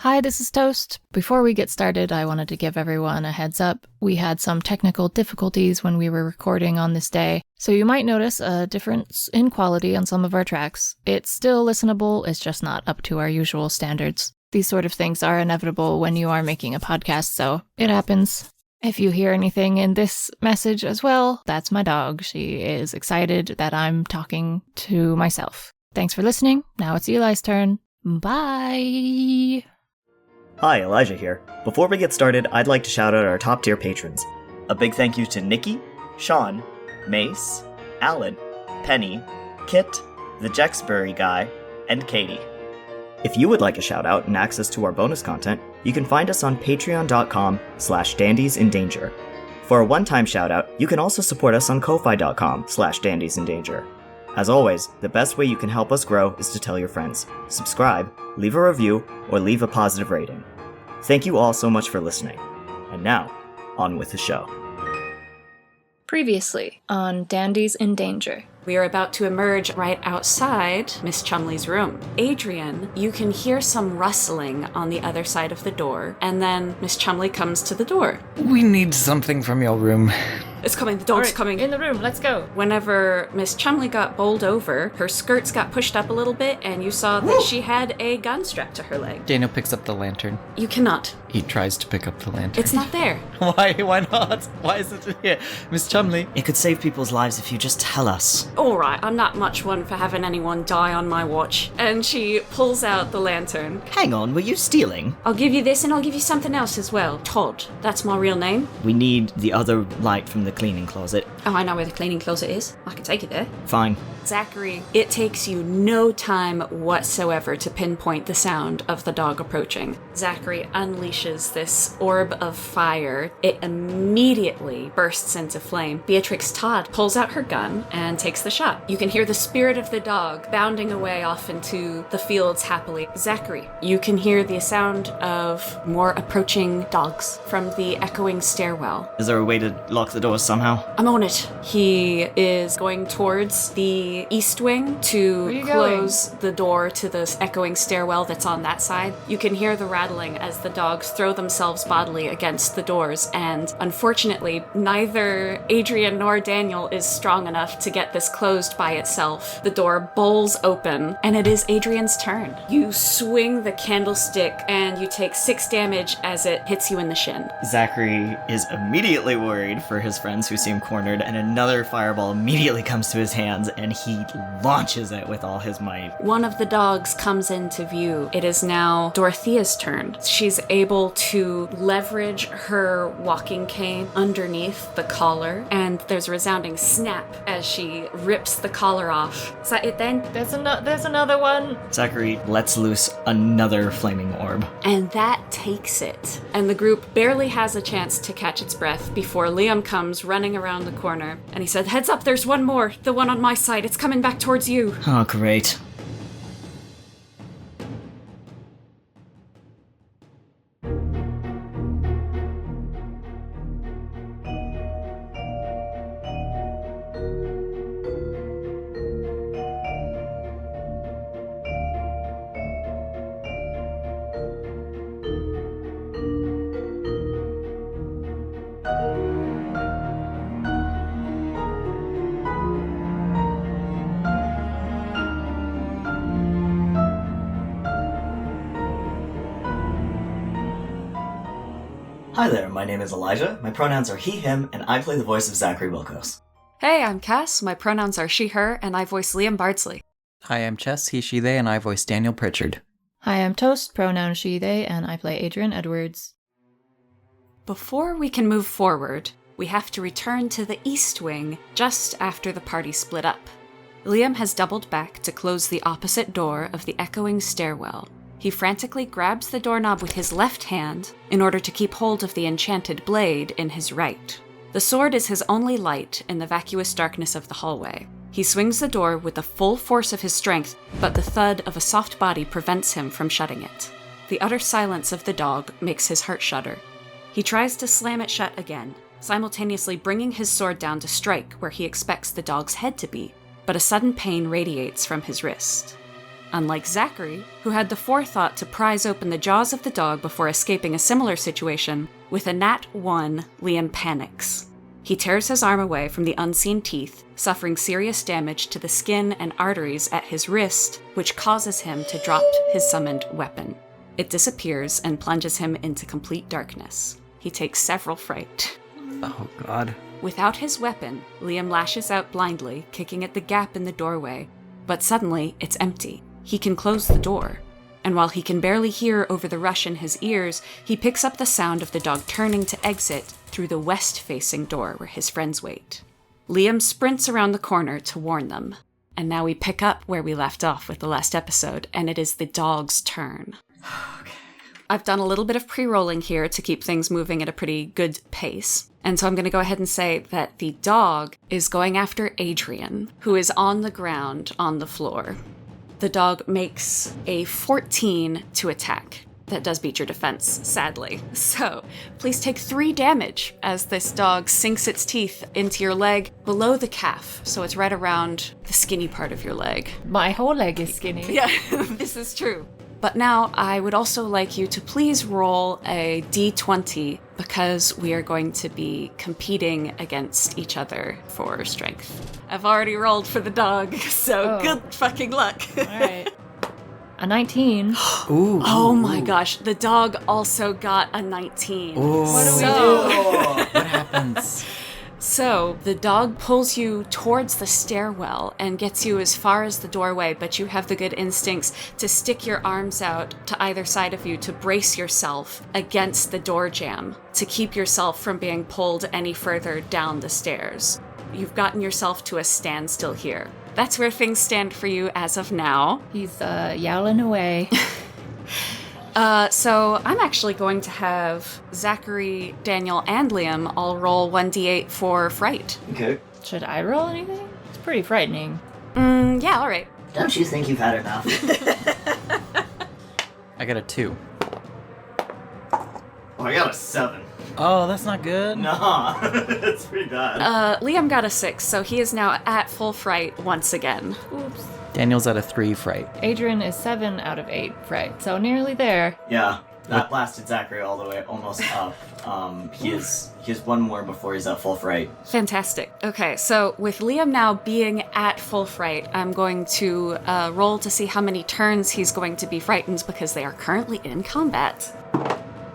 Hi, this is Toast. Before we get started, I wanted to give everyone a heads up. We had some technical difficulties when we were recording on this day, so you might notice a difference in quality on some of our tracks. It's still listenable, it's just not up to our usual standards. These sort of things are inevitable when you are making a podcast, so it happens. If you hear anything in this message as well, that's my dog. She is excited that I'm talking to myself. Thanks for listening. Now it's Eli's turn. Bye! Hi, Elijah here. Before we get started, I'd like to shout out our top tier patrons. A big thank you to Nikki, Sean, Mace, Alan, Penny, Kit, the Jexbury guy, and Katie. If you would like a shout out and access to our bonus content, you can find us on patreon.com/dandiesindanger. For a one-time shout out, you can also support us on ko-fi.com/dandiesindanger. As always, the best way you can help us grow is to tell your friends, subscribe, leave a review, or leave a positive rating. Thank you all so much for listening. And now, on with the show. Previously on Dandies in Danger. We are about to emerge right outside Miss Chumley's room. Adrian, you can hear some rustling on the other side of the door, and then Miss Chumley comes to the door. We need something from your room. It's coming, the dog's coming. In the room, let's go. Whenever Miss Chumley got bowled over, her skirts got pushed up a little bit, and you saw that she had a gun strapped to her leg. Daniel picks up the lantern. You cannot. He tries to pick up the lantern. It's not there. Why? Why not? Why is it here? Miss Chumley. It could save people's lives if you just tell us. Alright, I'm not much one for having anyone die on my watch. And she pulls out the lantern. Hang on, were you stealing? I'll give you this and I'll give you something else as well. Todd, that's my real name. We need the other light from the cleaning closet. Oh, I know where the cleaning closet is. I can take you there. Fine. Zachary, it takes you no time whatsoever to pinpoint the sound of the dog approaching. Zachary unleashes this orb of fire. It immediately bursts into flame. Beatrix Todd pulls out her gun and takes the shot. You can hear the spirit of the dog bounding away off into the fields happily. Zachary, you can hear the sound of more approaching dogs from the echoing stairwell. Is there a way to lock the doors somehow? I'm on it. He is going towards the east wing to close the door to this echoing stairwell that's on that side. You can hear the rattling as the dogs throw themselves bodily against the doors, and unfortunately, neither Adrian nor Daniel is strong enough to get this closed by itself. The door bowls open, and it is Adrian's turn. You swing the candlestick, and you take 6 damage as it hits you in the shin. Zachary is immediately worried for his friends who seem cornered, and another fireball immediately comes to his hands, and he launches it with all his might. One of the dogs comes into view. It is now Dorothea's turn. She's able to leverage her walking cane underneath the collar, and there's a resounding snap as she rips the collar off. Is that it then? There's another one. Zachary lets loose another flaming orb. And that takes it. And the group barely has a chance to catch its breath before Liam comes running around the corner. And he said, "Heads up, there's one more. The one on my side. It's coming back towards you." Oh, great. Hi there, my name is Elijah, my pronouns are he, him, and I play the voice of Zachary Wilkos. Hey, I'm Cass. My pronouns are she, her, and I voice Liam Bardsley. Hi, I'm Chess, he, she, they, and I voice Daniel Pritchard. Hi, I'm Toast, pronoun she, they, and I play Adrian Edwards. Before we can move forward, we have to return to the east wing just after the party split up. Liam has doubled back to close the opposite door of the echoing stairwell. He frantically grabs the doorknob with his left hand in order to keep hold of the enchanted blade in his right. The sword is his only light in the vacuous darkness of the hallway. He swings the door with the full force of his strength, but the thud of a soft body prevents him from shutting it. The utter silence of the dog makes his heart shudder. He tries to slam it shut again, simultaneously bringing his sword down to strike where he expects the dog's head to be, but a sudden pain radiates from his wrist. unlike Zachary, who had the forethought to prise open the jaws of the dog before escaping a similar situation. With a nat 1, Liam panics. He tears his arm away from the unseen teeth, suffering serious damage to the skin and arteries at his wrist, which causes him to drop his summoned weapon. It disappears and plunges him into complete darkness. He takes several fright. Oh, God. Without his weapon, Liam lashes out blindly, kicking at the gap in the doorway, but suddenly it's empty. He can close the door. And while he can barely hear over the rush in his ears, he picks up the sound of the dog turning to exit through the west-facing door where his friends wait. Liam sprints around the corner to warn them. And now we pick up where we left off with the last episode, and it is the dog's turn. Okay. I've done a little bit of pre-rolling here to keep things moving at a pretty good pace. And so I'm going to go ahead and say that the dog is going after Adrian, who is on the ground on the floor. The dog makes a 14 to attack. That does beat your defense, sadly. So, please take 3 damage as this dog sinks its teeth into your leg below the calf. So it's right around the skinny part of your leg. My whole leg is skinny. Yeah, this is true. But now I would also like you to please roll a d20 because we are going to be competing against each other for strength. I've already rolled for the dog, so good fucking luck. All right. A 19. Ooh. Oh my gosh, the dog also got a 19. Ooh. What do we do? What happens? So, the dog pulls you towards the stairwell and gets you as far as the doorway, but you have the good instincts to stick your arms out to either side of you to brace yourself against the door jamb, to keep yourself from being pulled any further down the stairs. You've gotten yourself to a standstill here. That's where things stand for you as of now. He's yowling away. So I'm actually going to have Zachary, Daniel, and Liam all roll 1d8 for fright. Okay. Should I roll anything? It's pretty frightening. Yeah, all right. Don't you think you've had enough? I got a 2. Oh, I got a 7. Oh, that's not good. Nah, it's pretty bad. Liam got a 6, so he is now at full fright once again. Oops. Daniel's at a 3 fright. Adrian is 7 out of 8 fright, so nearly there. Yeah, that blasted Zachary all the way almost up. He has one more before he's at full fright. Fantastic. Okay, so with Liam now being at full fright, I'm going to roll to see how many turns he's going to be frightened because they are currently in combat.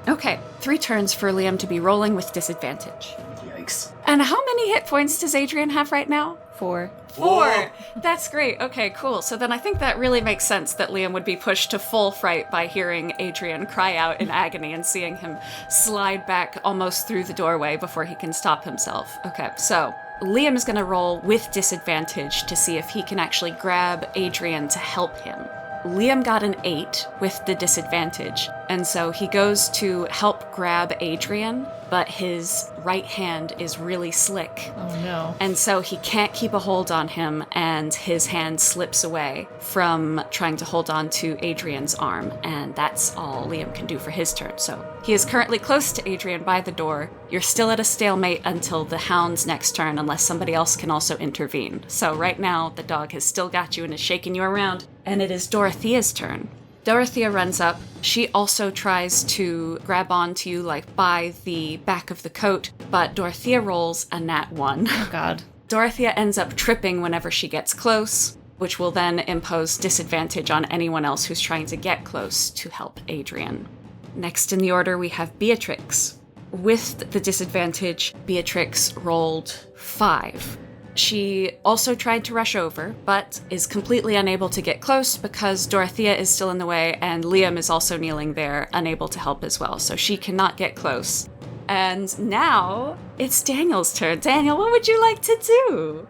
Okay, 3 turns for Liam to be rolling with disadvantage. Yikes. And how many hit points does Adrian have right now? 4. 4! That's great. Okay, cool. So then I think that really makes sense that Liam would be pushed to full fright by hearing Adrian cry out in agony and seeing him slide back almost through the doorway before he can stop himself. Okay, so Liam is going to roll with disadvantage to see if he can actually grab Adrian to help him. Liam got an 8 with the disadvantage, and so he goes to help grab Adrian, but his right hand is really slick. Oh no. And so he can't keep a hold on him, and his hand slips away from trying to hold on to Adrian's arm, and that's all Liam can do for his turn. So he is currently close to Adrian by the door. You're still at a stalemate until the hound's next turn, unless somebody else can also intervene. So right now, the dog has still got you and is shaking you around, and it is Dorothea's turn. Dorothea runs up. She also tries to grab onto you, like, by the back of the coat, but Dorothea rolls a nat 1. Oh god. Dorothea ends up tripping whenever she gets close, which will then impose disadvantage on anyone else who's trying to get close to help Adrian. Next in the order, we have Beatrix. With the disadvantage, Beatrix rolled 5. She also tried to rush over, but is completely unable to get close because Dorothea is still in the way, and Liam is also kneeling there, unable to help as well, so she cannot get close. And now, it's Daniel's turn. Daniel, what would you like to do?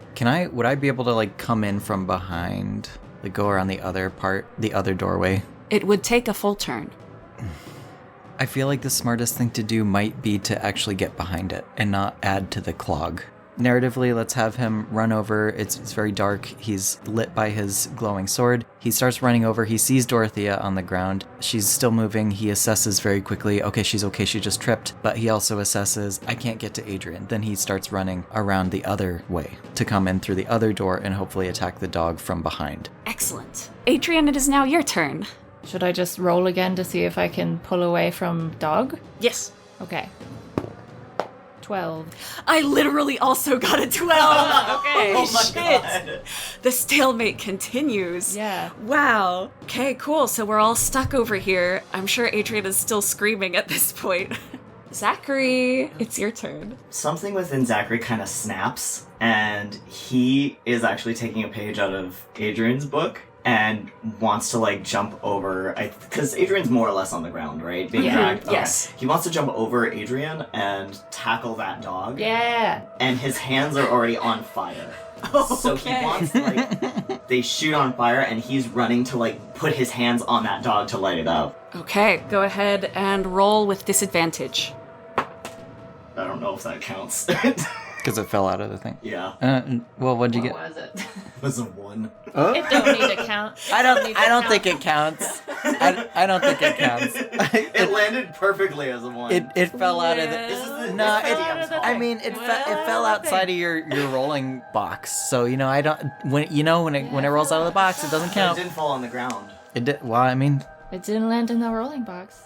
Would I be able to, like, come in from behind? Like, go around the other doorway? It would take a full turn. I feel like the smartest thing to do might be to actually get behind it and not add to the clog. Narratively, let's have him run over. It's very dark. He's lit by his glowing sword. He starts running over. He sees Dorothea on the ground. She's still moving. He assesses very quickly. Okay, she just tripped. But he also assesses, I can't get to Adrian. Then he starts running around the other way to come in through the other door and hopefully attack the dog from behind. Excellent. Adrian, it is now your turn. Should I just roll again to see if I can pull away from dog? Yes. Okay. 12. I literally also got a 12. Okay, Oh my shit. God. The stalemate continues. Yeah. Wow. Okay, cool. So we're all stuck over here. I'm sure Adrian is still screaming at this point. Zachary, it's your turn. Something within Zachary kind of snaps, and he is actually taking a page out of Adrian's book and wants to, like, jump over, because Adrian's more or less on the ground, right? Being dragged? Okay. Yes. He wants to jump over Adrian and tackle that dog. Yeah. And his hands are already on fire. So he Okay. wants, like, they shoot on fire, and he's running to, like, put his hands on that dog to light it up. Okay, go ahead and roll with disadvantage. I don't know if that counts. Because it fell out of the thing. Yeah. Well, what'd you get? What was it? It was a 1. It don't need to count. I don't think it counts. I don't think it counts. It landed perfectly as a 1. It fell out of the. This is the- No, this is the it, DM's fault. I mean it fell outside of your rolling box. So I don't when it rolls out of the box, it doesn't It count. didn't fall on the ground. It did. Well, I mean, It didn't land in the rolling box.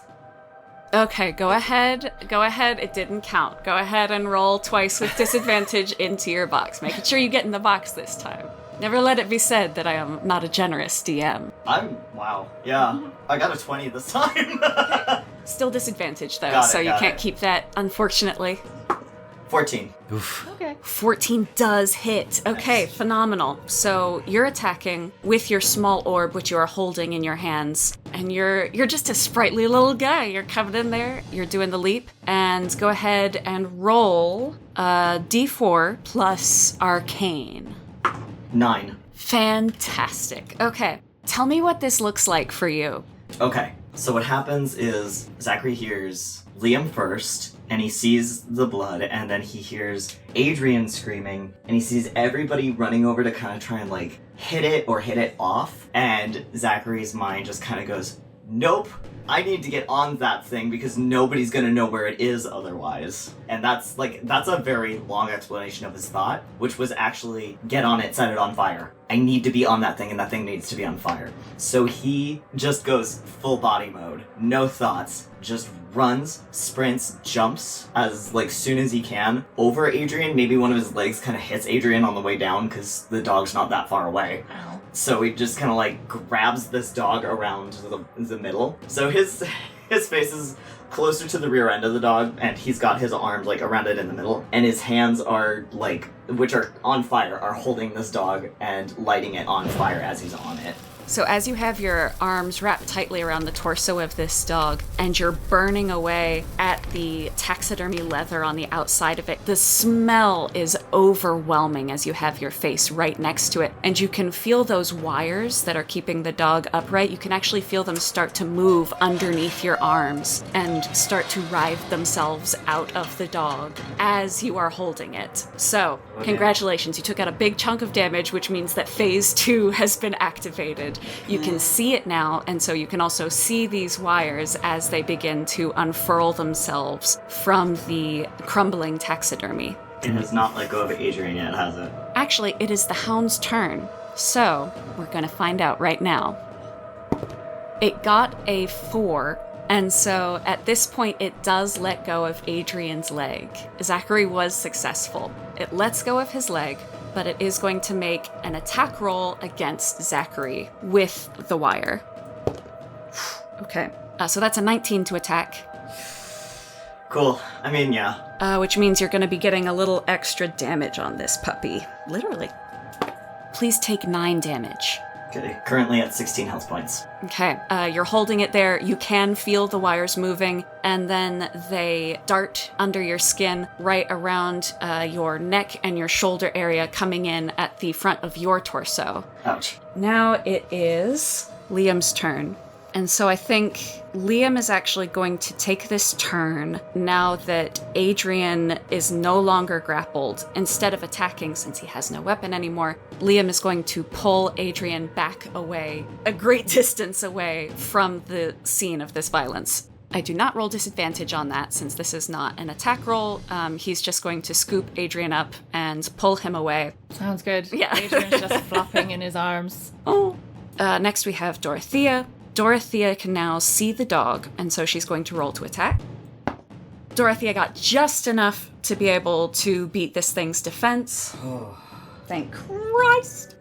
Okay, go ahead. It didn't count. Go ahead and roll twice with disadvantage into your box. Making sure you get in the box this time. Never let it be said that I am not a generous DM. Wow. Yeah. I got a 20 this time. Still disadvantage though, Got it, so you got can't it. keep that, unfortunately. 14. oof. Okay. 14 does hit. Okay, phenomenal. So you're attacking with your small orb, which you are holding in your hands, and you're just a sprightly little guy. You're coming in there, you're doing the leap, and go ahead and roll a d4 plus arcane. 9. Fantastic. Okay, tell me what this looks like for you. Okay. So what happens is Zachary hears Liam first, and he sees the blood, and then he hears Adrian screaming, and he sees everybody running over to kind of try and, like, hit it off, and Zachary's mind just kind of goes, nope, I need to get on that thing because nobody's gonna know where it is otherwise. And that's a very long explanation of his thought, which was actually, get on it, set it on fire. I need to be on that thing, and that thing needs to be on fire. So he just goes full body mode, no thoughts, just runs, sprints, jumps as, like, soon as he can over Adrian. Maybe one of his legs kind of hits Adrian on the way down because the dog's not that far away. Ow. So he just kind of, like, grabs this dog around the middle. So his face is closer to the rear end of the dog, and he's got his arms, like, around it in the middle. And his hands are, like, which are on fire, are holding this dog and lighting it on fire as he's on it. So as you have your arms wrapped tightly around the torso of this dog, and you're burning away at the taxidermy leather on the outside of it, the smell is overwhelming as you have your face right next to it. And you can feel those wires that are keeping the dog upright. You can actually feel them start to move underneath your arms and start to writhe themselves out of the dog as you are holding it. So, congratulations, you took out a big chunk of damage, which means that phase 2 has been activated. You can see it now, and so you can also see these wires as they begin to unfurl themselves from the crumbling taxidermy. It has not let go of Adrian yet, has it? Actually, it is the hound's turn, so we're going to find out right now. It got a 4, and so at this point it does let go of Adrian's leg. Zachary was successful. It lets go of his leg, but it is going to make an attack roll against Zachary with the wire. Okay, so that's a 19 to attack, Cool. I mean, yeah. which means you're going to be getting a little extra damage on this puppy. Literally. Please take 9 damage. Okay, currently at 16 health points. Okay, you're holding it there. You can feel the wires moving, and then they dart under your skin right around your neck and your shoulder area, coming in at the front of your torso. Ouch. Now it is Liam's turn. And so I think Liam is actually going to take this turn now that Adrian is no longer grappled. Instead of attacking, since he has no weapon anymore, Liam is going to pull Adrian back away, a great distance away from the scene of this violence. I do not roll disadvantage on that, since this is not an attack roll. He's just going to scoop Adrian up and pull him away. Sounds good. Yeah. Adrian's just flopping in his arms. Oh, Next we have Dorothea. Dorothea can now see the dog, and so she's going to roll to attack. Dorothea got just enough to be able to beat this thing's defense. Thank Christ.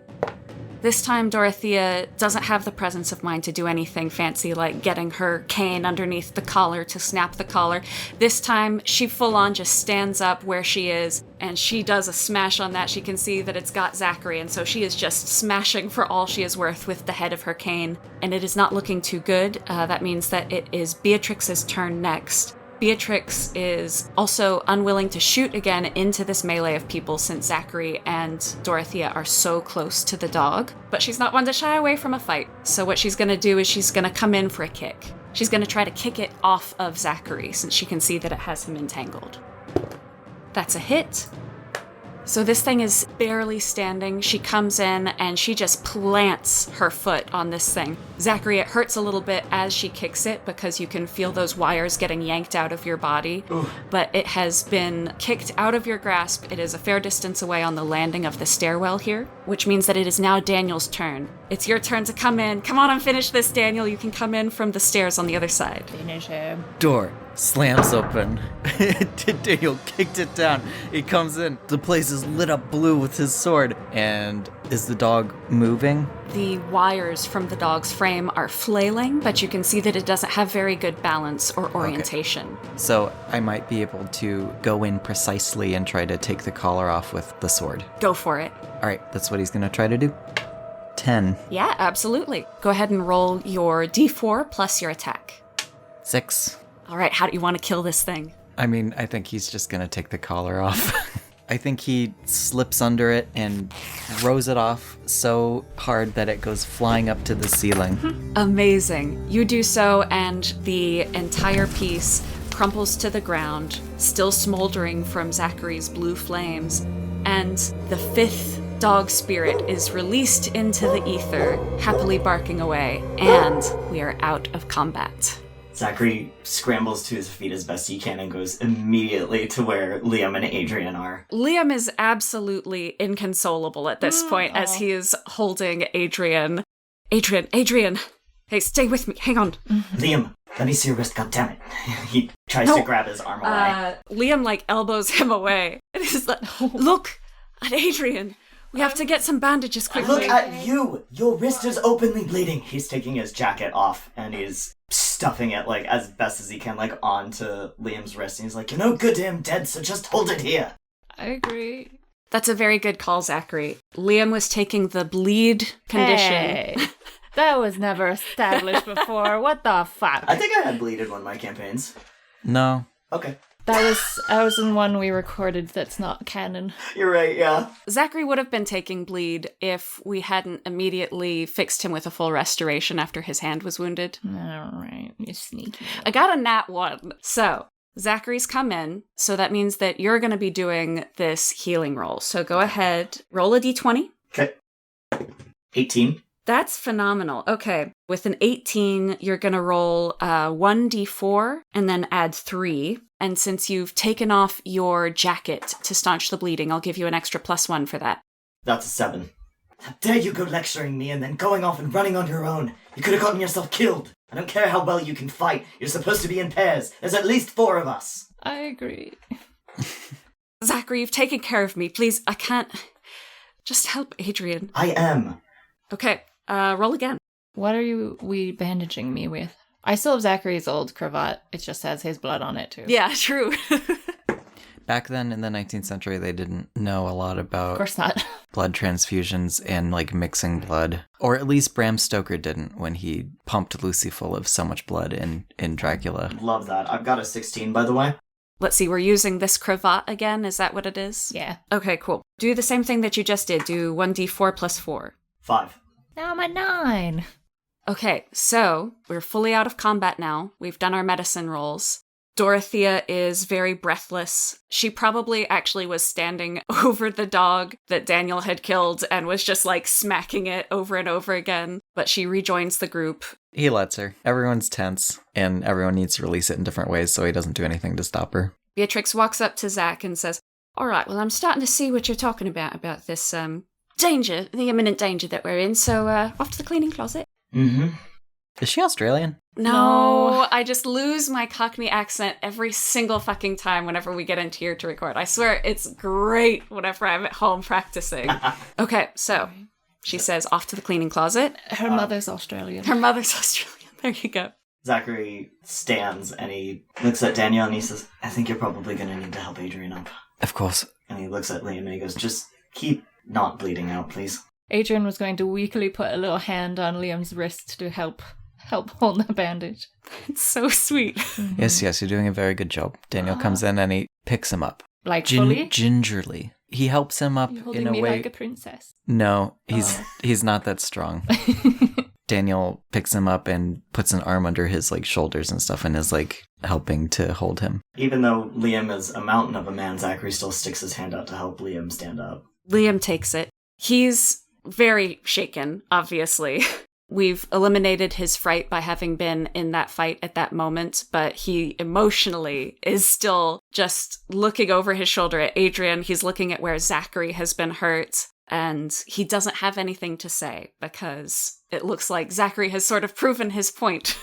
This time, Dorothea doesn't have the presence of mind to do anything fancy like getting her cane underneath the collar to snap the collar. This time, she full on just stands up where she is, and she does a smash on that. She can see that it's got Zachary, and so she is just smashing for all she is worth with the head of her cane. And it is not looking too good. That means that it is Beatrix's turn next. Beatrix is also unwilling to shoot again into this melee of people since Zachary and Dorothea are so close to the dog. But she's not one to shy away from a fight. So what she's going to do is she's going to come in for a kick. She's going to try to kick it off of Zachary since she can see that it has him entangled. That's a hit. So this thing is barely standing. She comes in and she just plants her foot on this thing. Zachary, it hurts a little bit as she kicks it because you can feel those wires getting yanked out of your body. Ooh. But it has been kicked out of your grasp. It is a fair distance away on the landing of the stairwell here, which means that it is now Daniel's turn. It's your turn to come in. Come on and finish this, Daniel. You can come in from the stairs on the other side. Finish him. Door slams open. Daniel kicked it down. He comes in. The place is lit up blue with his sword. And is the dog moving? The wires from the dog's frame are flailing, but you can see that it doesn't have very good balance or orientation. Okay. So I might be able to go in precisely and try to take the collar off with the sword. Go for it. All right, that's what he's going to try to do. 10. Yeah, absolutely. Go ahead and roll your d4 plus your attack. 6. All right, how do you want to kill this thing? I mean, I think he's just going to take the collar off. I think he slips under it and throws it off so hard that it goes flying up to the ceiling. Amazing. You do so, and the entire piece crumples to the ground, still smoldering from Zachary's blue flames, and the fifth dog spirit is released into the ether, happily barking away, and we are out of combat. Zachary scrambles to his feet as best he can and goes immediately to where Liam and Adrian are. Liam is absolutely inconsolable at this point as he is holding Adrian. Adrian! Hey, stay with me. Hang on. Liam, let me see your wrist, goddammit. He tries to grab his arm away. Liam, elbows him away. And he's like, look at Adrian. We have to get some bandages quickly. Look at you! Your wrist is openly bleeding. He's taking his jacket off and he's stuffing it, as best as he can, onto Liam's wrist. And he's like, you're no good to him, dead, so just hold it here. I agree. That's a very good call, Zachary. Liam was taking the bleed condition. Hey, that was never established before. What the fuck? I think I had bleed in one of my campaigns. No. Okay. That was in one we recorded that's not canon. You're right, yeah. Zachary would have been taking bleed if we hadn't immediately fixed him with a full restoration after his hand was wounded. All right, you sneaky. I got a nat 1. So, Zachary's come in, so that means that you're going to be doing this healing roll. So go ahead, roll a d20. Okay. 18. That's phenomenal. Okay, with an 18, you're going to roll 1d4 and then add 3. And since you've taken off your jacket to staunch the bleeding, I'll give you an extra +1 for that. That's a 7. How dare you go lecturing me and then going off and running on your own? You could have gotten yourself killed. I don't care how well you can fight. You're supposed to be in pairs. There's at least 4 of us. I agree. Zachary, you've taken care of me. Please, I can't... Just help Adrian. I am. Okay, roll again. What are we bandaging me with? I still have Zachary's old cravat. It just has his blood on it, too. Yeah, true. Back then, in the 19th century, they didn't know a lot about... Of course not. ...blood transfusions and, mixing blood. Or at least Bram Stoker didn't when he pumped Lucy full of so much blood in Dracula. Love that. I've got a 16, by the way. Let's see, we're using this cravat again. Is that what it is? Yeah. Okay, cool. Do the same thing that you just did. Do 1d4 plus 4. 5. Now I'm at 9. Okay, so we're fully out of combat now. We've done our medicine rolls. Dorothea is very breathless. She probably actually was standing over the dog that Daniel had killed and was just smacking it over and over again. But she rejoins the group. He lets her. Everyone's tense, and everyone needs to release it in different ways so he doesn't do anything to stop her. Beatrix walks up to Zach and says, all right, well, I'm starting to see what you're talking about this danger, the imminent danger that we're in, so off to the cleaning closet. Mm-hmm. Is she Australian? No, I just lose my Cockney accent every single fucking time whenever we get into here to record. I swear it's great whenever I'm at home practicing. Okay, so she says off to the cleaning closet. Her mother's Australian. Her mother's Australian. There you go. Zachary stands and he looks at Danielle and he says, I think you're probably going to need to help Adrian up. Of course. And he looks at Liam and he goes, just keep not bleeding out, please. Adrian was going to weakly put a little hand on Liam's wrist to help hold the bandage. It's so sweet. Mm-hmm. Yes, you're doing a very good job. Daniel comes in and he picks him up. Like fully? Gingerly. He helps him up You're holding in a me way. like a princess. No, he's not that strong. Daniel picks him up and puts an arm under his like shoulders and stuff and is like helping to hold him. Even though Liam is a mountain of a man, Zachary still sticks his hand out to help Liam stand up. Liam takes it. He's very shaken, obviously. We've eliminated his fright by having been in that fight at that moment, but he emotionally is still just looking over his shoulder at Adrian. He's looking at where Zachary has been hurt, and he doesn't have anything to say because it looks like Zachary has sort of proven his point.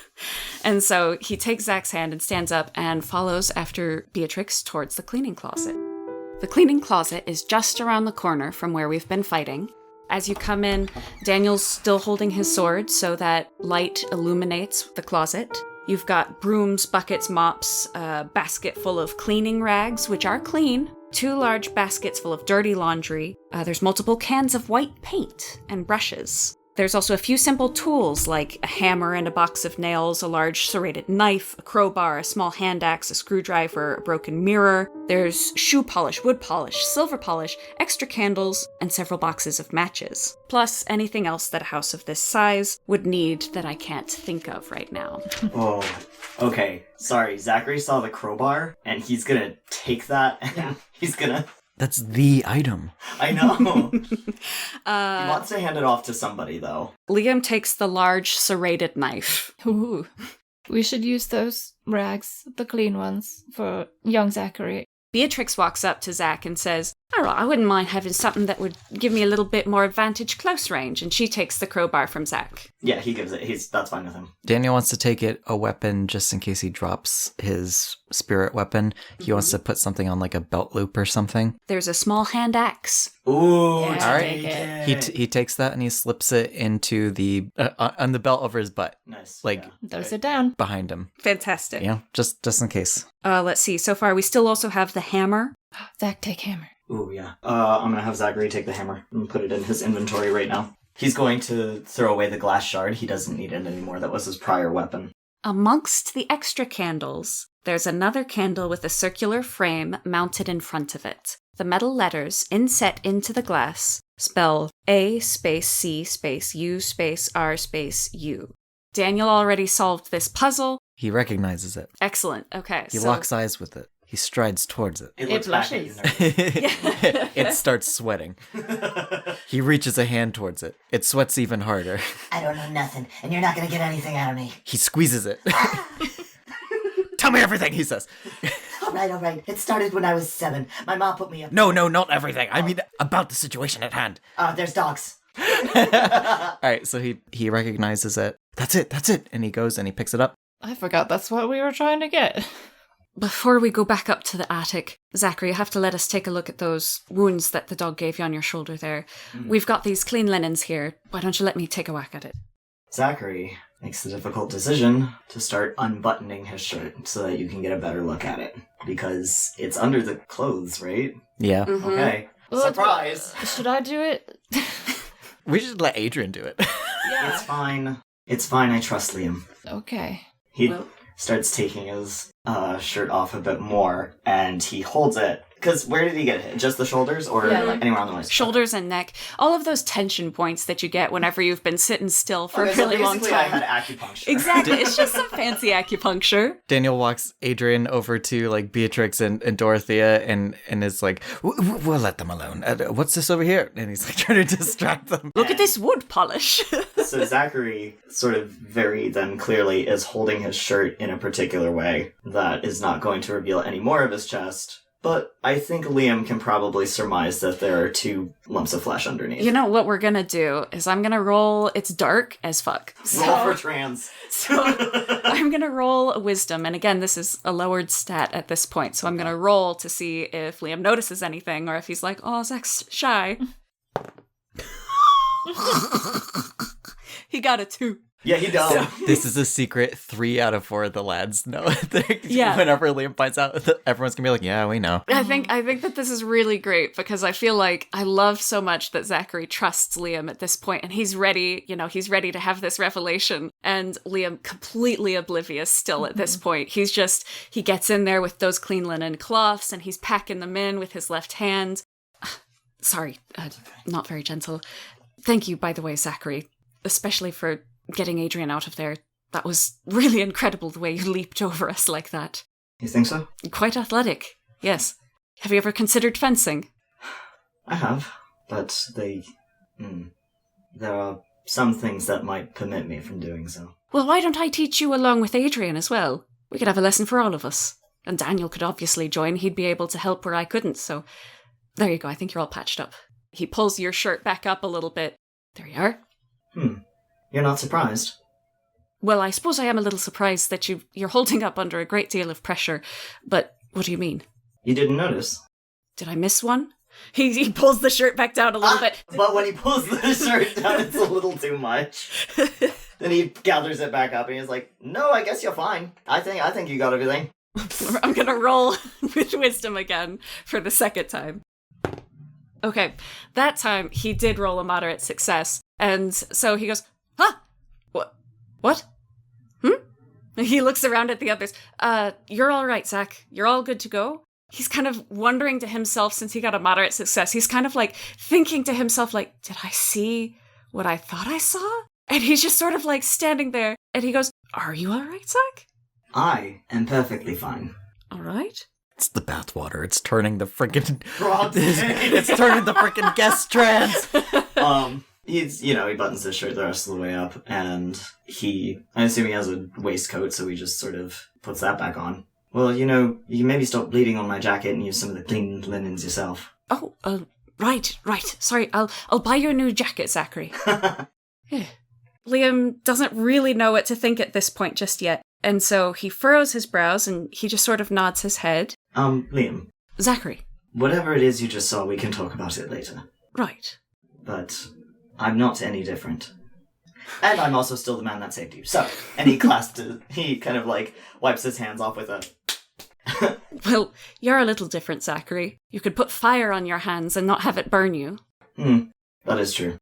And so he takes Zach's hand and stands up and follows after Beatrix towards the cleaning closet. The cleaning closet is just around the corner from where we've been fighting. As you come in, Daniel's still holding his sword so that light illuminates the closet. You've got brooms, buckets, mops, a basket full of cleaning rags, which are clean, 2 large baskets full of dirty laundry. There's multiple cans of white paint and brushes. There's also a few simple tools like a hammer and a box of nails, a large serrated knife, a crowbar, a small hand axe, a screwdriver, a broken mirror. There's shoe polish, wood polish, silver polish, extra candles, and several boxes of matches. Plus anything else that a house of this size would need that I can't think of right now. Oh, okay. Sorry, Zachary saw the crowbar, and he's gonna take that, and he's gonna... That's the item. I know. He wants to hand it off to somebody, though. Liam takes the large serrated knife. Ooh. We should use those rags, the clean ones, for young Zachary. Beatrix walks up to Zach and says, all right, I wouldn't mind having something that would give me a little bit more advantage close range. And she takes the crowbar from Zach. Yeah, he gives it. That's fine with him. Daniel wants to take it a weapon just in case he drops his spirit weapon. He wants to put something on like a belt loop or something. There's a small hand axe. Ooh, Yeah, all take it. He takes that and he slips it into the on the belt over his butt, Nice. like yeah. Those are down. behind him. Fantastic. Yeah, just in case. Let's see. So far, we still also have the hammer. Zach, take hammer. Ooh, yeah. I'm gonna have Zachary take the hammer and put it in his inventory right now. He's going to throw away the glass shard. He doesn't need it anymore. That was his prior weapon. Amongst the extra candles, there's another candle with a circular frame mounted in front of it. The metal letters inset into the glass spell A space C space U space R space U. Daniel already solved this puzzle. He recognizes it. Excellent. Okay. He locks eyes with it. He strides towards it. It looks back at you, blushes. nervous. It starts sweating. He reaches a hand towards it. It sweats even harder. I don't know nothing, and you're not gonna get anything out of me. He squeezes it. Tell me everything, he says. All right. It started when I was 7. My mom put me up. No, not everything. I mean, about the situation at hand. There's dogs. All right, so he recognizes it. That's it. And he goes and he picks it up. I forgot that's what we were trying to get. Before we go back up to the attic, Zachary, you have to let us take a look at those wounds that the dog gave you on your shoulder there. We've got these clean linens here. Why don't you let me take a whack at it? Zachary makes the difficult decision to start unbuttoning his shirt so that you can get a better look at it. Because it's under the clothes, right? Yeah. Okay. Well, Surprise! Should I do it? We should let Adrian do it. Yeah. It's fine. It's fine. I trust Liam. Okay. He starts taking his shirt off a bit more, and he holds it. Because where did he get hit? Just the shoulders, or Yeah, like- anywhere on the waist? Shoulders and neck. All of those tension points that you get whenever you've been sitting still for Okay, a so really long basically I time. had acupuncture. Exactly. It's just some fancy acupuncture. Daniel walks Adrian over to like Beatrix and Dorothea and is like, we'll let them alone. What's this over here? And he's like trying to distract them. Look at this wood polish. So Zachary sort of very then clearly is holding his shirt in a particular way that is not going to reveal any more of his chest, But I think Liam can probably surmise that there are 2 lumps of flesh underneath. You know what we're gonna do is I'm gonna roll. It's dark as fuck. Roll for trans. So I'm gonna roll a wisdom, and again, this is a lowered stat at this point. So I'm gonna roll to see if Liam notices anything, or if he's like, "Oh, Zach's shy." He got a 2. Yeah, he does. This is a secret 3 out of 4 of the lads know. Yeah. Whenever Liam finds out, everyone's gonna be like, yeah, we know. I think that this is really great because I feel like I love so much that Zachary trusts Liam at this point, and he's ready, he's ready to have this revelation, and Liam completely oblivious still at this point. He gets in there with those clean linen cloths, and he's packing them in with his left hand. Sorry, not very gentle. Thank you, by the way, Zachary, especially for getting Adrian out of there. That was really incredible the way you leaped over us like that. You think so? Quite athletic, yes. Have you ever considered fencing? I have, but there are some things that might permit me from doing so. Well, why don't I teach you along with Adrian as well? We could have a lesson for all of us. And Daniel could obviously join. He'd be able to help where I couldn't, so there you go. I think you're all patched up. He pulls your shirt back up a little bit. There you are. You're not surprised? Well, I suppose I am a little surprised that you're holding up under a great deal of pressure, but what do you mean? You didn't notice? Did I miss one? He pulls the shirt back down a little bit. But when he pulls the shirt down, it's a little too much. Then he gathers it back up and he's like, "No, I guess you're fine. I think you got everything." I'm gonna roll with wisdom again for the second time. Okay, that time he did roll a moderate success, and so he goes, "Huh? What? He looks around at the others. You're all right, Zach. You're all good to go?" He's kind of wondering to himself, since he got a moderate success, he's kind of like thinking to himself, like, did I see what I thought I saw? And he's just sort of like standing there, and he goes, "Are you all right, Zach?" I am perfectly fine. All right. It's the bathwater. It's turning the freaking... It's It's turning the freaking guest trans. He buttons his shirt the rest of the way up, and I assume he has a waistcoat, so he just sort of puts that back on. Well, you can maybe stop bleeding on my jacket and use some of the clean linens yourself. Oh, right. Sorry, I'll buy you a new jacket, Zachary. Yeah. Liam doesn't really know what to think at this point just yet, and so he furrows his brows and he just sort of nods his head. Liam. Zachary. Whatever it is you just saw, we can talk about it later. Right. But I'm not any different. And I'm also still the man that saved you. So, and he kind of like wipes his hands off with a... Well, you're a little different, Zachary. You could put fire on your hands and not have it burn you. That is true.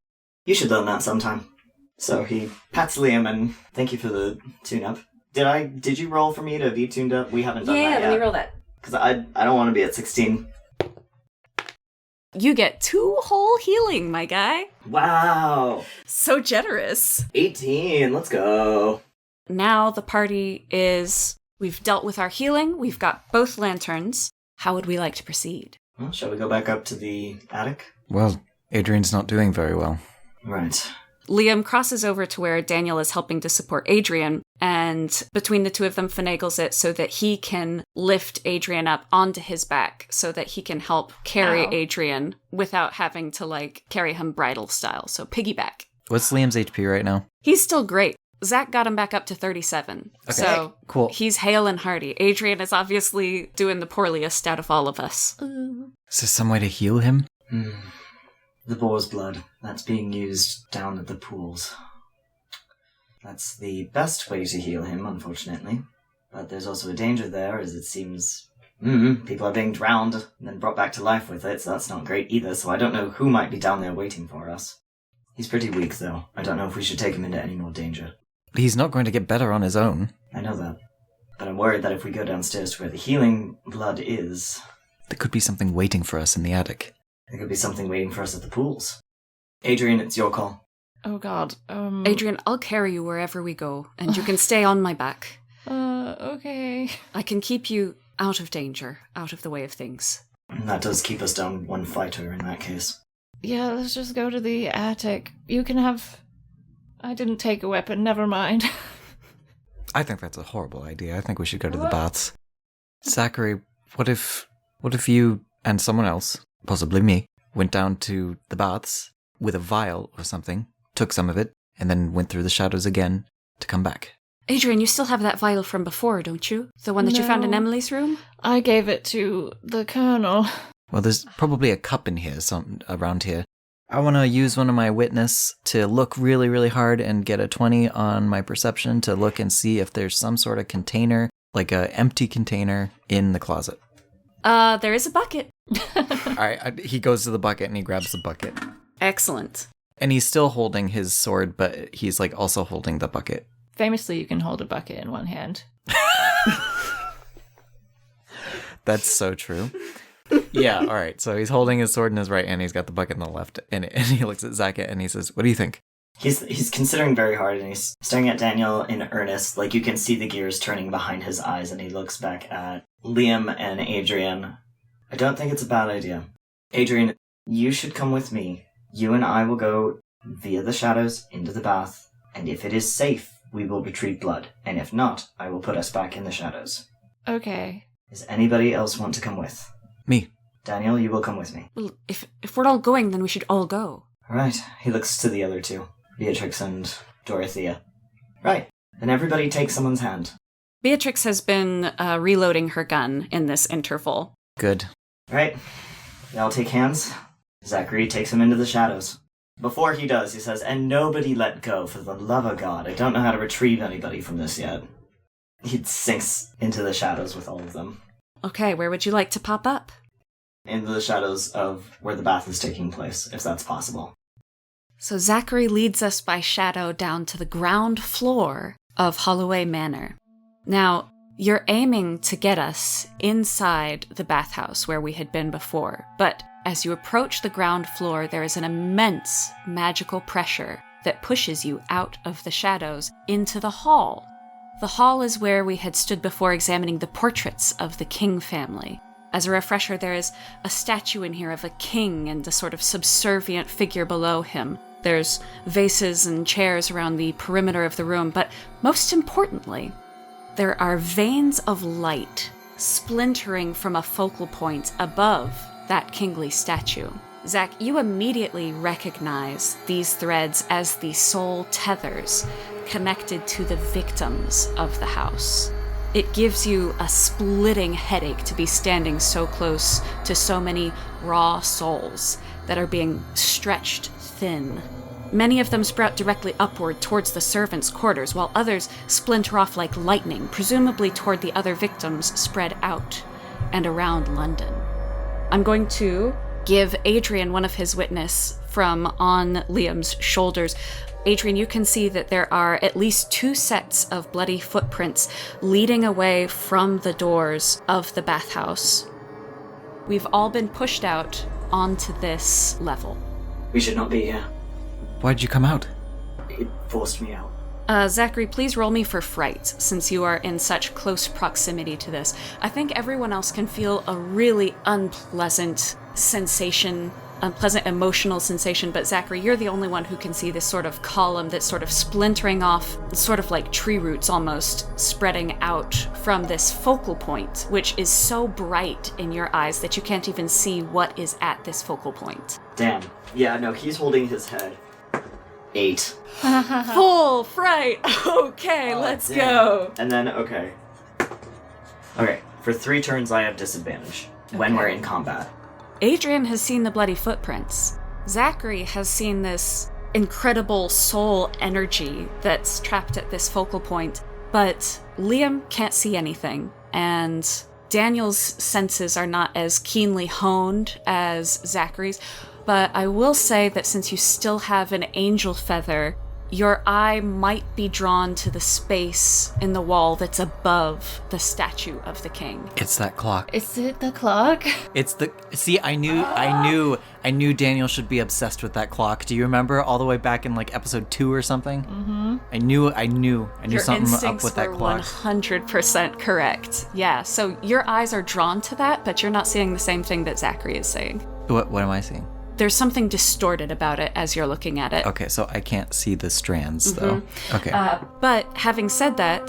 You should learn that sometime. So he pats Liam and thank you for the tune-up. Did you roll for me to be tuned up? We haven't done that yet. Yeah, let me roll that. Because I don't want to be at 16. You get 2 whole healing, my guy. Wow. So generous. 18, let's go. Now the party is... We've dealt with our healing. We've got both lanterns. How would we like to proceed? Well, shall we go back up to the attic? Well, Adrian's not doing very well. Right. Liam crosses over to where Daniel is helping to support Adrian, and between the two of them finagles it so that he can lift Adrian up onto his back so that he can help carry Adrian without having to, carry him bridal style. So piggyback. What's Liam's HP right now? He's still great. Zach got him back up to 37. Okay. So cool. He's hale and hearty. Adrian is obviously doing the poorliest out of all of us. Is there some way to heal him? The boar's blood. That's being used down at the pools. That's the best way to heal him, unfortunately. But there's also a danger there, as it seems people are being drowned and then brought back to life with it, so that's not great either, so I don't know who might be down there waiting for us. He's pretty weak, though. I don't know if we should take him into any more danger. He's not going to get better on his own. I know that. But I'm worried that if we go downstairs to where the healing blood is... There could be something waiting for us in the attic. There could be something waiting for us at the pools. Adrian, it's your call. Oh god, Adrian, I'll carry you wherever we go, and you can stay on my back. Okay. I can keep you out of danger, out of the way of things. And that does keep us down one fighter in that case. Yeah, let's just go to the attic. You can have... I didn't take a weapon, never mind. I think that's a horrible idea. I think we should go to the baths. Zachary, what if What if you and someone else, possibly me, went down to the baths with a vial or something, took some of it, and then went through the shadows again to come back? Adrian, you still have that vial from before, don't you? The one that you found in No. Emily's room? I gave it to the Colonel. Well, there's probably a cup in here, around here. I want to use one of my witness to look really, really hard and get a 20 on my perception to look and see if there's some sort of container, like a empty container, in the closet. There is a bucket. All right, he goes to the bucket and he grabs the bucket. Excellent. And he's still holding his sword, but he's like also holding the bucket. Famously, you can hold a bucket in one hand. That's so true. Yeah, all right. So he's holding his sword in his right hand. He's got the bucket in the left. And he looks at Zach and he says, what do you think? He's considering very hard, and he's staring at Daniel in earnest. Like, you can see the gears turning behind his eyes, and he looks back at Liam and Adrian. I don't think it's a bad idea. Adrian, you should come with me. You and I will go via the shadows into the bath, and if it is safe, we will retrieve blood. And if not, I will put us back in the shadows. Okay. Does anybody else want to come with? Me. Daniel, you will come with me. Well, if we're all going, then we should all go. All right. He looks to the other two, Beatrix and Dorothea. Right. Then everybody take someone's hand. Beatrix has been reloading her gun in this interval. Good. All right. They all take hands. Zachary takes him into the shadows. Before he does, he says, and nobody let go, for the love of God. I don't know how to retrieve anybody from this yet. He sinks into the shadows with all of them. Okay, where would you like to pop up? Into the shadows of where the bath is taking place, if that's possible. So Zachary leads us by shadow down to the ground floor of Holloway Manor. Now, you're aiming to get us inside the bathhouse where we had been before, but as you approach the ground floor, there is an immense magical pressure that pushes you out of the shadows into the hall. The hall is where we had stood before examining the portraits of the King family. As a refresher, there is a statue in here of a king and a sort of subservient figure below him. There's vases and chairs around the perimeter of the room, but most importantly, there are veins of light splintering from a focal point above that kingly statue. Zach, you immediately recognize these threads as the soul tethers connected to the victims of the house. It gives you a splitting headache to be standing so close to so many raw souls that are being stretched thin. Many of them sprout directly upward towards the servants' quarters, while others splinter off like lightning, presumably toward the other victims spread out and around London. I'm going to give Adrian one of his witness from on Liam's shoulders. Adrian, you can see that there are at least 2 sets of bloody footprints leading away from the doors of the bathhouse. We've all been pushed out onto this level. We should not be here. Why'd you come out? It forced me out. Zachary, please roll me for fright, since you are in such close proximity to this. I think everyone else can feel a really unpleasant sensation, unpleasant emotional sensation, but Zachary, you're the only one who can see this sort of column that's sort of splintering off, sort of like tree roots almost, spreading out from this focal point, which is so bright in your eyes that you can't even see what is at this focal point. Damn. Yeah, no, he's holding his head. 8. Full fright! Okay, let's go! And then, okay. Okay, for 3 turns I have disadvantage when we're in combat. Adrian has seen the bloody footprints. Zachary has seen this incredible soul energy that's trapped at this focal point, but Liam can't see anything, and Daniel's senses are not as keenly honed as Zachary's, but I will say that since you still have an angel feather, your eye might be drawn to the space in the wall that's above the statue of the king. It's that clock. Is it the clock? It's the... See, I knew Daniel should be obsessed with that clock. Do you remember all the way back in like episode 2 or something? Mm-hmm. I knew Your something up with that clock. 100% correct. Yeah, so your eyes are drawn to that, but you're not seeing the same thing that Zachary is seeing. What am I seeing? There's something distorted about it as you're looking at it. Okay, so I can't see the strands, though. Okay. But having said that,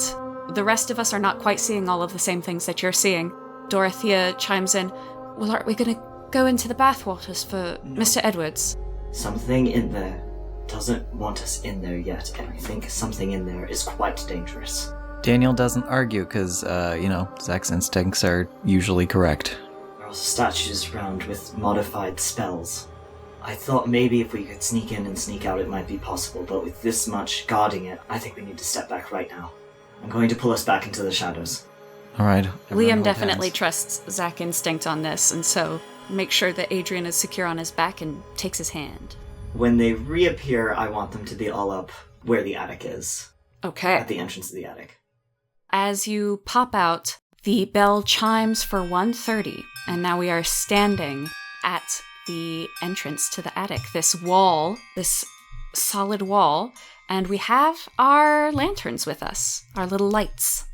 the rest of us are not quite seeing all of the same things that you're seeing. Dorothea chimes in, Well, aren't we gonna go into the bathwaters for Mr. Edwards? Something in there doesn't want us in there yet, and I think something in there is quite dangerous. Daniel doesn't argue because, Zach's instincts are usually correct. There are also statues around with modified spells. I thought maybe if we could sneak in and sneak out it might be possible, but with this much guarding it, I think we need to step back right now. I'm going to pull us back into the shadows. All right. Liam definitely trusts Zach's instinct on this, and so make sure that Adrian is secure on his back and takes his hand. When they reappear, I want them to be all up where the attic is. Okay. At the entrance of the attic. As you pop out, the bell chimes for 1:30, and now we are standing at the entrance to the attic. This wall, this solid wall, and we have our lanterns with us, our little lights.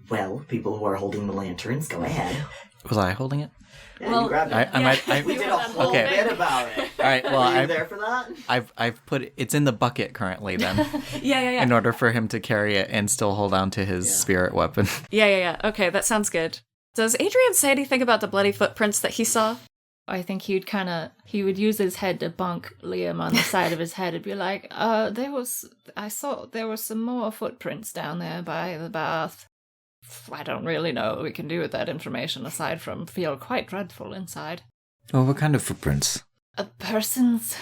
Well, people who are holding the lanterns, go ahead. Was I holding it? Yeah, you grabbed it. We did a whole bit about it. All right. Well, Are you there for that? I've put it. It's in the bucket currently. Then. Yeah. In order for him to carry it and still hold on to his spirit weapon. Yeah. Okay, that sounds good. Does Adrian say anything about the bloody footprints that he saw? I think he would use his head to bonk Liam on the side of his head and be like, I saw there were some more footprints down there by the bath. I don't really know what we can do with that information aside from feel quite dreadful inside. Oh, what kind of footprints? A person's,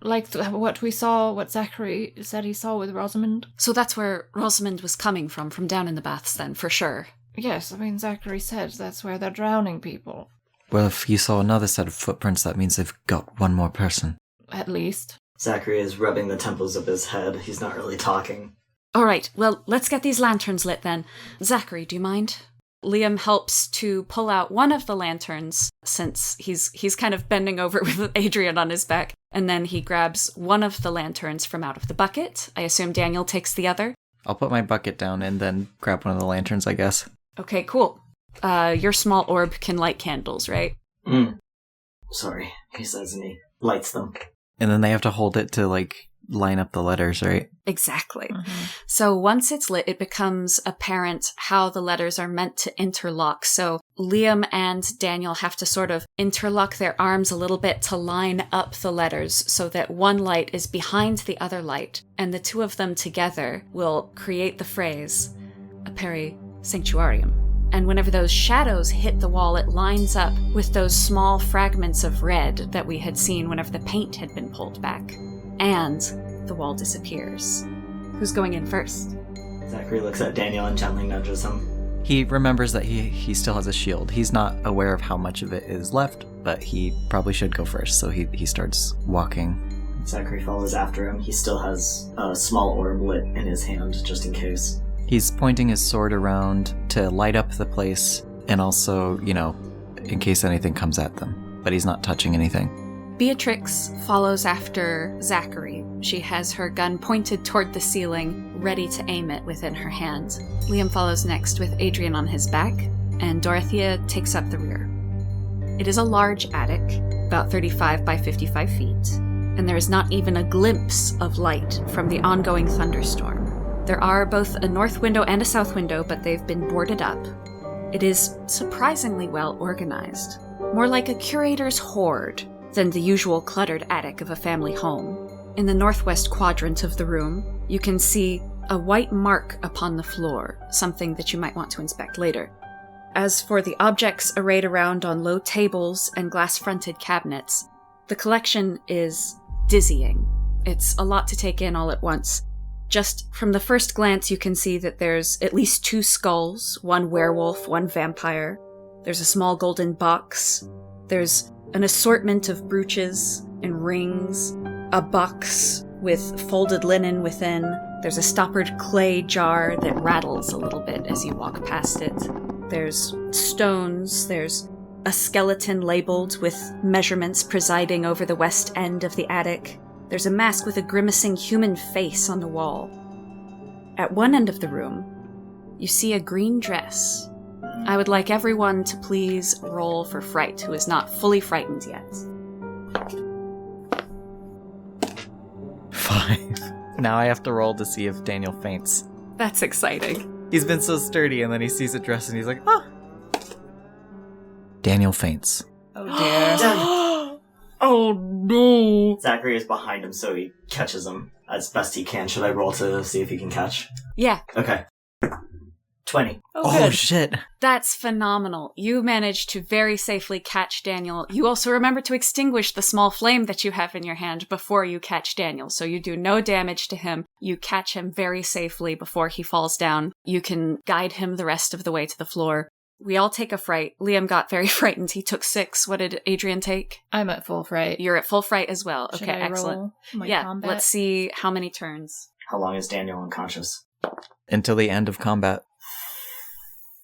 like what we saw, what Zachary said he saw with Rosamond. So that's where Rosamond was coming from down in the baths then, for sure. Yes, I mean, Zachary said that's where they're drowning people. Well, if you saw another set of footprints, that means they've got one more person. At least. Zachary is rubbing the temples of his head. He's not really talking. All right, well, let's get these lanterns lit then. Zachary, do you mind? Liam helps to pull out one of the lanterns, since he's kind of bending over with Adrian on his back, and then he grabs one of the lanterns from out of the bucket. I assume Daniel takes the other. I'll put my bucket down and then grab one of the lanterns, I guess. Okay, cool. Your small orb can light candles, right? Sorry, he says, and he lights them. And then they have to hold it to, line up the letters, right? Exactly. Mm-hmm. So once it's lit, it becomes apparent how the letters are meant to interlock. So Liam and Daniel have to sort of interlock their arms a little bit to line up the letters so that one light is behind the other light, and the two of them together will create the phrase, Aperi Sanctuarium. And whenever those shadows hit the wall, it lines up with those small fragments of red that we had seen whenever the paint had been pulled back. And the wall disappears. Who's going in first? Zachary looks at Daniel and gently nudges him. He remembers that he still has a shield. He's not aware of how much of it is left, but he probably should go first, so he starts walking. Zachary follows after him. He still has a small orb lit in his hand, just in case. He's pointing his sword around to light up the place, and also, in case anything comes at them. But he's not touching anything. Beatrix follows after Zachary. She has her gun pointed toward the ceiling, ready to aim it within her hand. Liam follows next with Adrian on his back, and Dorothea takes up the rear. It is a large attic, about 35 by 55 feet, and there is not even a glimpse of light from the ongoing thunderstorm. There are both a north window and a south window, but they've been boarded up. It is surprisingly well organized, more like a curator's hoard than the usual cluttered attic of a family home. In the northwest quadrant of the room, you can see a white mark upon the floor, something that you might want to inspect later. As for the objects arrayed around on low tables and glass-fronted cabinets, the collection is dizzying. It's a lot to take in all at once. Just from the first glance, you can see that there's at least 2 skulls, 1 werewolf, 1 vampire. There's a small golden box. There's an assortment of brooches and rings, a box with folded linen within. There's a stoppered clay jar that rattles a little bit as you walk past it. There's stones, there's a skeleton labeled with measurements presiding over the west end of the attic. There's a mask with a grimacing human face on the wall. At one end of the room, you see a green dress. I would like everyone to please roll for fright, who is not fully frightened yet. 5. Now I have to roll to see if Daniel faints. That's exciting. He's been so sturdy, and then he sees a dress and he's like, oh! Daniel faints. Oh dear. Done. Oh no! Zachary is behind him, so he catches him as best he can. Should I roll to see if he can catch? Yeah, Okay. 20. Oh, good. Shit. that's phenomenal. You managed to very safely catch Daniel. You also remember to extinguish the small flame that you have in your hand before you catch Daniel, so you do no damage to him. You catch him very safely before he falls down. You can guide him the rest of the way to the floor. We all take a fright. Liam got very frightened. He took 6. What did Adrian take? I'm at full fright. You're at full fright as well. Should Okay, I excellent. roll my Yeah, combat? let's see how many turns. How long is Daniel unconscious? Until the end of combat.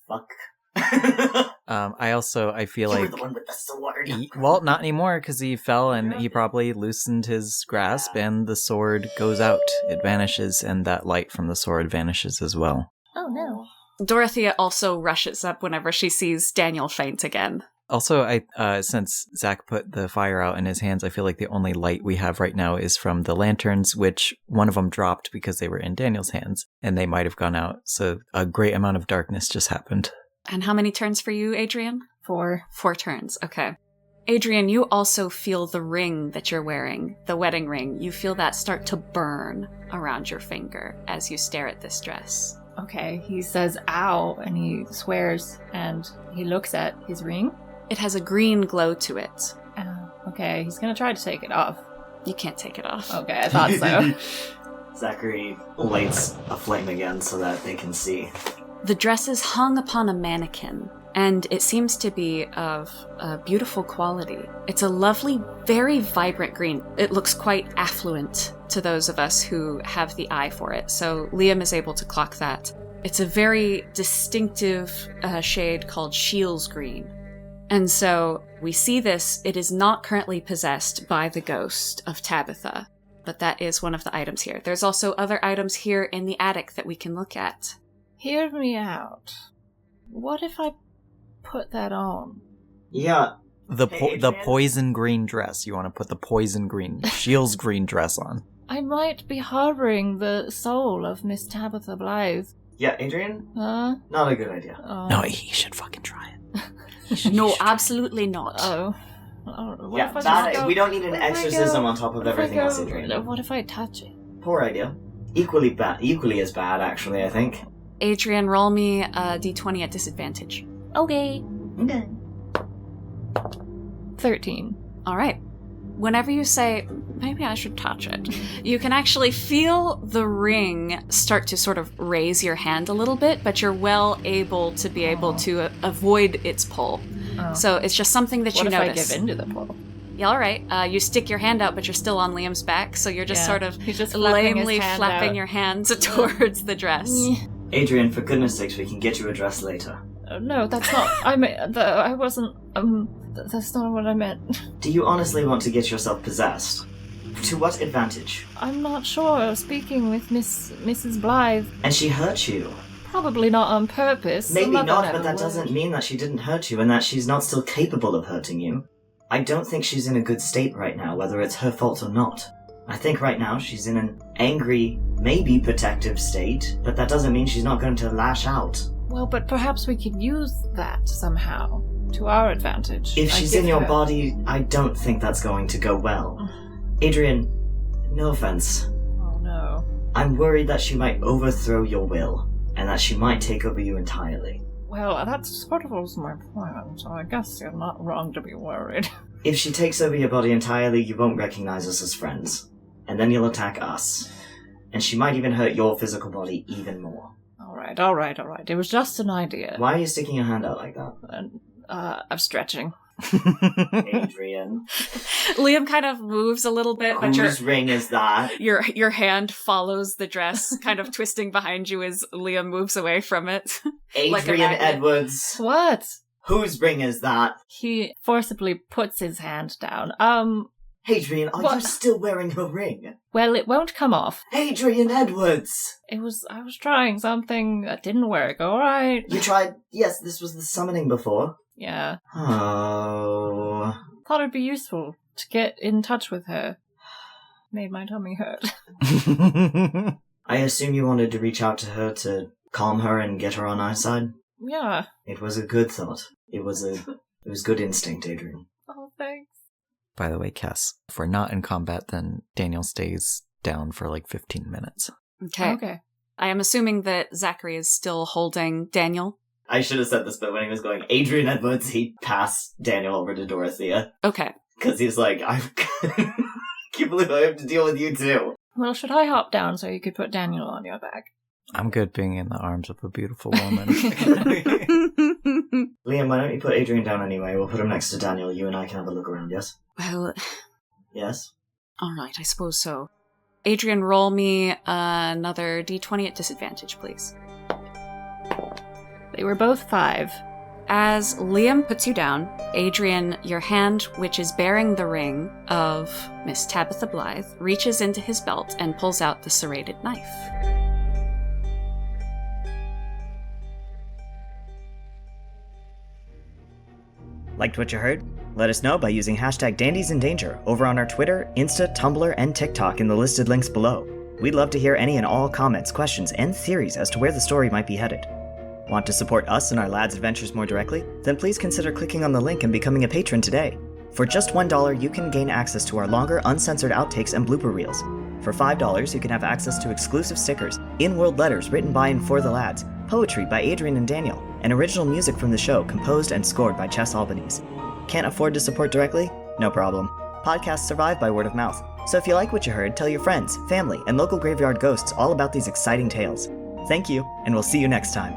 Fuck. I feel You were like... the one with the sword. Well, not anymore, because he fell and he probably loosened his grasp and the sword goes out. It vanishes, and that light from the sword vanishes as well. Oh no. Dorothea also rushes up whenever she sees Daniel faint again. Also, since Zach put the fire out in his hands, I feel like the only light we have right now is from the lanterns, which one of them dropped because they were in Daniel's hands, and they might have gone out. So a great amount of darkness just happened. And how many turns for you, Adrian? 4. 4 turns, okay. Adrian, you also feel the ring that you're wearing, the wedding ring. You feel that start to burn around your finger as you stare at this dress. Okay, he says ow, and he swears, and he looks at his ring. It has a green glow to it. Okay, he's gonna try to take it off. You can't take it off. Okay, I thought so. Zachary lights a flame again so that they can see. The dress is hung upon a mannequin, and it seems to be of a beautiful quality. It's a lovely, very vibrant green. It looks quite affluent to those of us who have the eye for it, so Liam is able to clock that. It's a very distinctive shade called Shields green. And so we see this. It is not currently possessed by the ghost of Tabitha, but that is one of the items here. There's also other items here in the attic that we can look at. Hear me out. What if I put that on? Yeah. The Hey, the Adrian? poison green dress. You want to put the poison green, Shields green dress on. I might be harboring the soul of Miss Tabitha Blythe. Yeah, Adrian? Huh? Not a good idea. Oh. No, he should fucking try it. No, absolutely not. Oh. What Yeah, if I bad. just go- We don't need an what if I exorcism go- on top of what if I everything else, go- Adrian. What if I touch it? Poor idea. Equally as bad, actually, I think. Adrian, roll me a d20 at disadvantage. Okay. Okay. 13. All right. Whenever you say, maybe I should touch it, you can actually feel the ring start to sort of raise your hand a little bit, but you're well able to be able to avoid its pull. Oh. So it's just something that What you if notice. I give into the pull? Yeah, all right. You stick your hand out, but you're still on Liam's back, so you're just Yeah. sort of He's just flapping his lamely hand flapping out. your hands towards the dress. Adrian, for goodness sakes, we can get you a dress later. No, that's not. I wasn't. That's not what I meant. Do you honestly want to get yourself possessed? To what advantage? I'm not sure. I was speaking with Mrs. Blythe. And she hurt you. Probably not on purpose. Maybe I'm not, gonna but that have a doesn't word. mean that she didn't hurt you and that she's not still capable of hurting you. I don't think she's in a good state right now, whether it's her fault or not. I think right now she's in an angry, maybe protective state, but that doesn't mean she's not going to lash out. Well, but perhaps we could use that somehow to our advantage. If I she's give in your her- body, I don't think that's going to go well. Adrian, no offense. Oh no. I'm worried that she might overthrow your will, and that she might take over you entirely. Well, that sort of was my plan, so I guess you're not wrong to be worried. If she takes over your body entirely, you won't recognize us as friends. And then you'll attack us. And she might even hurt your physical body even more. All right. It was just an idea. Why are you sticking your hand out like that? And, I'm stretching. Adrian. Liam kind of moves a little bit, but Whose ring is that? your hand follows the dress, kind of twisting behind you as Liam moves away from it. Like a Adrian magnet. Edwards. What? Whose ring is that? He forcibly puts his hand down. Adrian, are you What? still wearing her ring? Well, it won't come off. Adrian Edwards! I was trying something that didn't work, alright? You tried... Yes, this was the summoning before. Yeah. Oh... Thought it'd be useful to get in touch with her. Made my tummy hurt. I assume you wanted to reach out to her to calm her and get her on our side? Yeah. It was a good thought. It was a It was good instinct, Adrian. Oh, thanks. By the way, Cass, if we're not in combat, then Daniel stays down for like 15 minutes. Okay. I am assuming that Zachary is still holding Daniel. I should have said this, but when he was going, Adrian Edwards, he passed Daniel over to Dorothea. Okay. Because he's like, I can't believe I have to deal with you too. Well, should I hop down so you could put Daniel on your back? I'm good being in the arms of a beautiful woman. Liam, why don't you put Adrian down anyway? We'll put him next to Daniel. You and I can have a look around, yes? Well, Yes? alright, I suppose so. Adrian, roll me another d20 at disadvantage, please. They were both 5. As Liam puts you down, Adrian, your hand, which is bearing the ring of Miss Tabitha Blythe, reaches into his belt and pulls out the serrated knife. Liked what you heard? Let us know by using hashtag #DandiesInDanger over on our Twitter, Insta, Tumblr, and TikTok in the listed links below. We'd love to hear any and all comments, questions, and theories as to where the story might be headed. Want to support us and our lads' adventures more directly? Then please consider clicking on the link and becoming a patron today. For just $1, you can gain access to our longer, uncensored outtakes and blooper reels. For $5, you can have access to exclusive stickers, in-world letters written by and for the lads, poetry by Adrian and Daniel, and original music from the show composed and scored by Chess Albanese. Can't afford to support directly? No problem. Podcasts survive by word of mouth, so if you like what you heard, tell your friends, family, and local graveyard ghosts all about these exciting tales. Thank you, and we'll see you next time.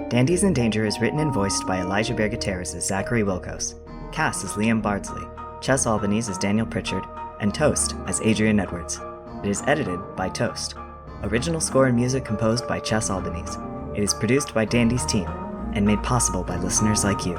Dandies in Danger is written and voiced by Elijah Bergateres as Zachary Wilkos, Cass as Liam Bardsley, Chess Albanese as Daniel Pritchard, and Toast as Adrian Edwards. It is edited by Toast. Original score and music composed by Chess Albanese. It is produced by Dandies team, and made possible by listeners like you.